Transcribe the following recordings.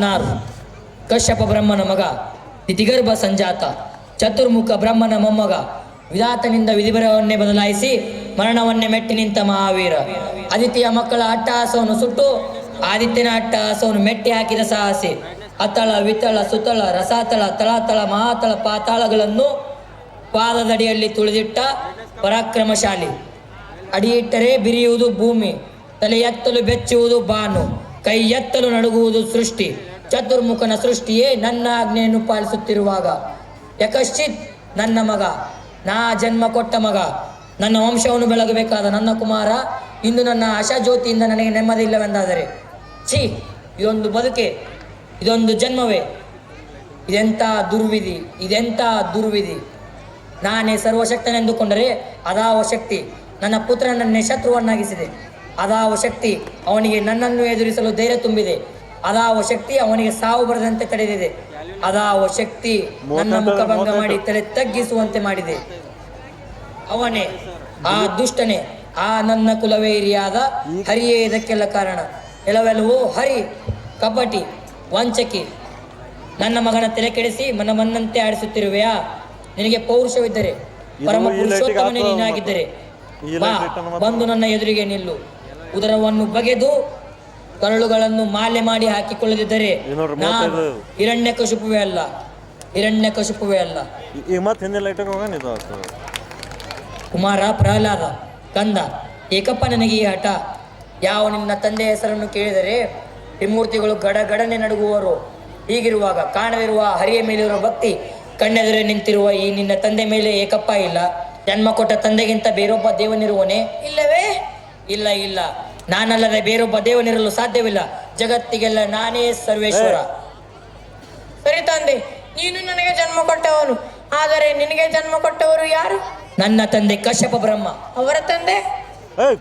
ನಾನಾರು ಕಶ್ಯಪ ಬ್ರಹ್ಮನ ಮಗ, ತಿಥಿಗರ್ಭ ಸಂಜಾತ, ಚತುರ್ಮುಖ ಬ್ರಹ್ಮನ ಮೊಮ್ಮಗ, ವಿಧಾತನಿಂದ ವಿಧಿಬರವನ್ನೇ ಬದಲಾಯಿಸಿ ಮರಣವನ್ನೇ ಮೆಟ್ಟಿ ನಿಂತ ಮಹಾವೀರ. ಆದಿತ್ಯ ಮಕ್ಕಳ ಅಟ್ಟಹಾಸವನ್ನು ಸುಟ್ಟು ಆದಿತ್ಯನ ಅಟ್ಟಹಾಸವನ್ನು ಮೆಟ್ಟಿ ಹಾಕಿದ ಸಾಹಸಿ. ಅತಳ ವಿತಳ ಸುತಳ ರಸಾತಳ ತಳಾತಳ ಮಹಾತಳ ಪಾತಾಳಗಳನ್ನು ಪಾದದಡಿಯಲ್ಲಿ ತುಳಿದಿಟ್ಟ ಪರಾಕ್ರಮಶಾಲಿ. ಅಡಿಯಿಟ್ಟರೆ ಬಿರಿಯುವುದು ಭೂಮಿ, ತಲೆ ಎತ್ತಲು ಬೆಚ್ಚುವುದು ಬಾನು, ಕೈ ಎತ್ತಲು ನಡುಗುವುದು ಸೃಷ್ಟಿ. ಚತುರ್ಮುಖನ ಸೃಷ್ಟಿಯೇ ನನ್ನ ಆಜ್ಞೆಯನ್ನು ಪಾಲಿಸುತ್ತಿರುವಾಗ ಯಕಶ್ಚಿತ್ ನನ್ನ ಮಗ, ನಾ ಜನ್ಮ ಕೊಟ್ಟ ಮಗ, ನನ್ನ ವಂಶವನ್ನು ಬೆಳಗಬೇಕಾದ ನನ್ನ ಕುಮಾರ ಇಂದು ನನ್ನ ಆಶಾಜ್ಯೋತಿಯಿಂದ ನನಗೆ ನೆಮ್ಮದಿ ಇಲ್ಲವೆಂದಾದರೆ ಛೀ, ಇದೊಂದು ಬದುಕೆ, ಇದೊಂದು ಜನ್ಮವೇ, ಇದೆಂಥ ದುರ್ವಿಧಿ, ಇದೆಂಥ ದುರ್ವಿಧಿ. ನಾನೇ ಸರ್ವಶಕ್ತನೆಂದುಕೊಂಡರೆ ಅದಾವ ಶಕ್ತಿ ನನ್ನ ಪುತ್ರನನ್ನೇ ಶತ್ರುವನ್ನಾಗಿಸಿದೆ. ಅದಾವ ಶಕ್ತಿ ಅವನಿಗೆ ನನ್ನನ್ನು ಎದುರಿಸಲು ಧೈರ್ಯ ತುಂಬಿದೆ. ಅದಾವ ಶಕ್ತಿ ಅವನಿಗೆ ಸಾವು ಬರದಂತೆ ತಡೆದಿದೆ. ಅದಾವ ಶಕ್ತಿ ನನ್ನ ಮುಖಭಂಗ ಮಾಡಿ ತಲೆ ತಗ್ಗಿಸುವಂತೆ ಮಾಡಿದೆ. ಅವನೇ, ಆ ದುಷ್ಟನೇ, ಆ ನನ್ನ ಕುಲವೈರಿಯಾದ ಹರಿಯೇ ಇದಕ್ಕೆಲ್ಲ ಕಾರಣ. ಎಲ್ಲವೆಲ್ಲವೂ ಹರಿ, ಕಪಟಿ, ವಂಚಕಿ. ನನ್ನ ಮಗನ ತಲೆ ಕೆಡಿಸಿ ಮನಮನ್ನಂತೆ ಆಡಿಸುತ್ತಿರುವೆಯಾ? ನಿನಗೆ ಪೌರುಷವಿದ್ದರೆ, ಪರಮ ಪುರುಷೋತ್ತಮನೇ ನೀನಾಗಿದ್ದರೆ ಬಾ, ಬಂದು ನನ್ನ ಎದುರಿಗೆ ನಿಲ್ಲು. ಉದರವನ್ನು ಬಗೆದು ಕರಳುಗಳನ್ನು ಮಾಲೆ ಮಾಡಿ ಹಾಕಿಕೊಳ್ಳದಿದ್ದರೆ ನಾನು ಹಿರಣ್ಯಕಶಿಪುವೆ ಅಲ್ಲ, ಹಿರಣ್ಯಕಶಿಪುವೆ ಅಲ್ಲ. ಕುಮಾರ, ಪ್ರಹ್ಲಾದ, ಕಂದ, ಏಕಪ್ಪ ನನಗೆ ಈ ಹಠ. ಯಾವ ನಿನ್ನ ತಂದೆಯ ಹೆಸರನ್ನು ಕೇಳಿದರೆ ತ್ರಿಮೂರ್ತಿಗಳು ಗಡಗಡನೆ ನಡುಗುವರು. ಹೀಗಿರುವಾಗ ಕಾಣದಿರುವ ಹರಿಯ ಮೇಲಿರುವ ಭಕ್ತಿ, ಕಣ್ಣೆದುರೇ ನಿಂತಿರುವ ಈ ನಿನ್ನ ತಂದೆ ಮೇಲೆ ಏಕಪ್ಪ ಇಲ್ಲ. ಜನ್ಮ ಕೊಟ್ಟ ತಂದೆಗಿಂತ ಬೇರೊಬ್ಬ ದೇವನಿರುವನೇ? ಇಲ್ಲವೇ? ಇಲ್ಲ ಇಲ್ಲ, ನಾನಲ್ಲದೆ ಬೇರೊಬ್ಬ ದೇವನಿರಲು ಸಾಧ್ಯವಿಲ್ಲ. ಜಗತ್ತಿಗೆಲ್ಲ ನಾನೇ ಸರ್ವೇಶ್ವರ. ಸರಿ ತಂದೆ, ನೀನು ನನಗೆ ಜನ್ಮ ಕೊಟ್ಟವನು, ಆದರೆ ನಿನಗೆ ಜನ್ಮ ಕೊಟ್ಟವರು ಯಾರು? ನನ್ನ ತಂದೆ ಕಶ್ಯಪ ಬ್ರಹ್ಮ. ಅವರ ತಂದೆ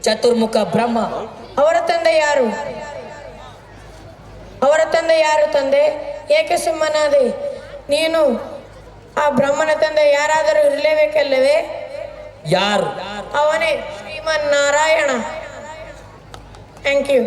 ಚತುರ್ಮುಖ ಬ್ರಹ್ಮ. ಅವರ ತಂದೆ ಯಾರು? ಅವರ ತಂದೆ ಯಾರು ತಂದೆ? ಏಕೆ ಸುಮ್ಮನಾದೆ? ನೀನು ಆ ಬ್ರಹ್ಮನ ತಂದೆ ಯಾರಾದರೂ ಇರಲೇಬೇಕಲ್ಲವೇ? ಯಾರು? ಅವನೇ ಶ್ರೀಮನ್ನಾರಾಯಣ. Thank you.